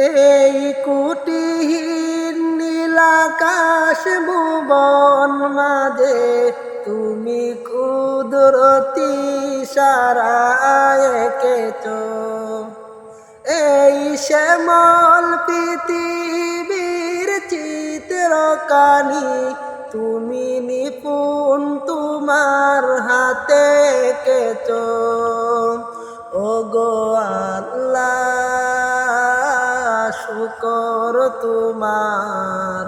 এই কুটিহীন নীলাকাশ ভুবন মাঝে তুমি কুদরতি ইশারায় এঁকেছ। এই শ্যামল পৃথিবীর চিত্রকানি তুমি নিপুণ তোমার হাতে এঁকেছ। ওগো আল্লাহ শুকর তোমার,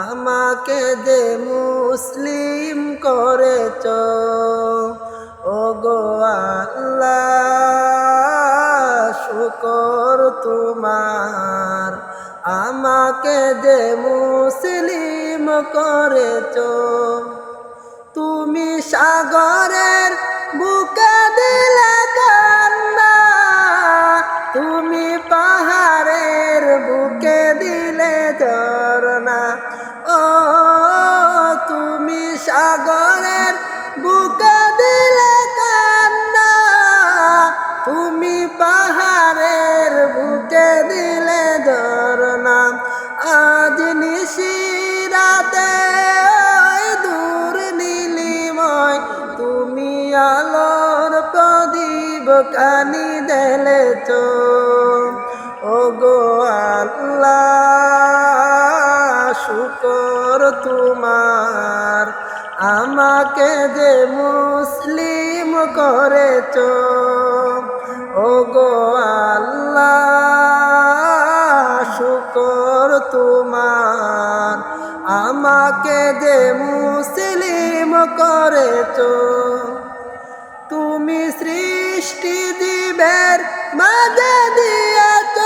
আমাকে যে মুসলিম করেছ। ওগো আল্লাহ শুকর তোমার, আমাকে যে মুসলিম করেছ। তুমি সাগরের বুকে দিলে কান্না, তুমি পাহাড়ের বুকে দিলে ঝরনা। ও তুমি সাগরের বুকে দিলে কান্না, তুমি পাহাড়ের বুকে দিলে ঝরনা। আজ নিশিরাতে দূর নীলিময় তুমি আলোর প্রদীপ কানি দেলেছ। ওগো আল্লাহ শুকর তোমার, আমাকে যে মুসলিম করেছ। ওগো আল্লাহ শুকর তোমার, আমাকে যে মুসলিম করেছ। তুমি সৃষ্টি জীবের মাঝে দিয়েছ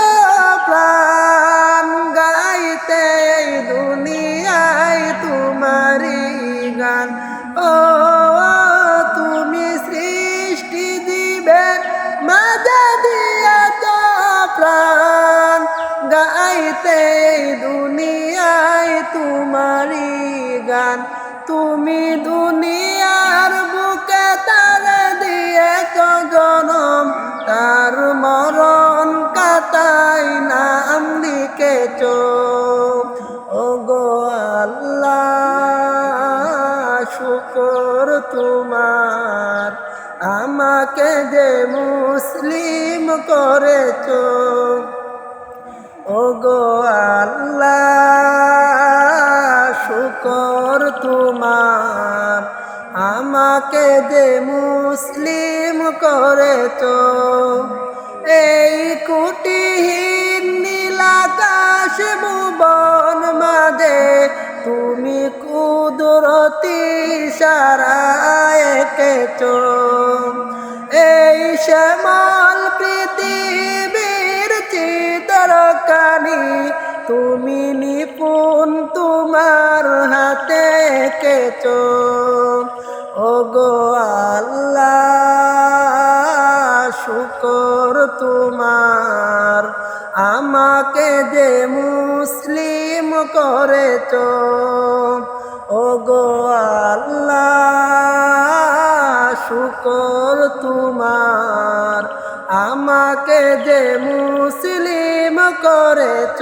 প্রাণ, গাইতে এই দুনিয়ায় তোমারই গান। ও তুমি সৃষ্টি জীবের মাঝে দিয়েছ প্রাণ, গাইতে এই দুনিয়ায় তোমারই গান। তুমি দুনিয়ার বুকে তার দিয়েছ জনম, তার মরণ কাটাই নাম লিখেছ। ওগো আল্লাহ শুকর তোমার, আমাকে যে মুসলিম করেছ। ওগো আল্লাহ শুকর তোমার, আমাকে যে মুসলিম করেছ। এই কুটিহীন নীলাকাশ ভুবন মাঝে তুমি কুদরতি ইশারায় এঁকেছ। এই শ্যামল পৃথিবীর চিত্রকানি তুমি নিপুণ তোমার হাতে এঁকেছ। ওগো আল্লাহ শুকর তোমার, আমাকে যে মুসলিম করেছ। ওগো আল্লাহ শুকর তোমার, আমাকে যে মুসলিম করেছ।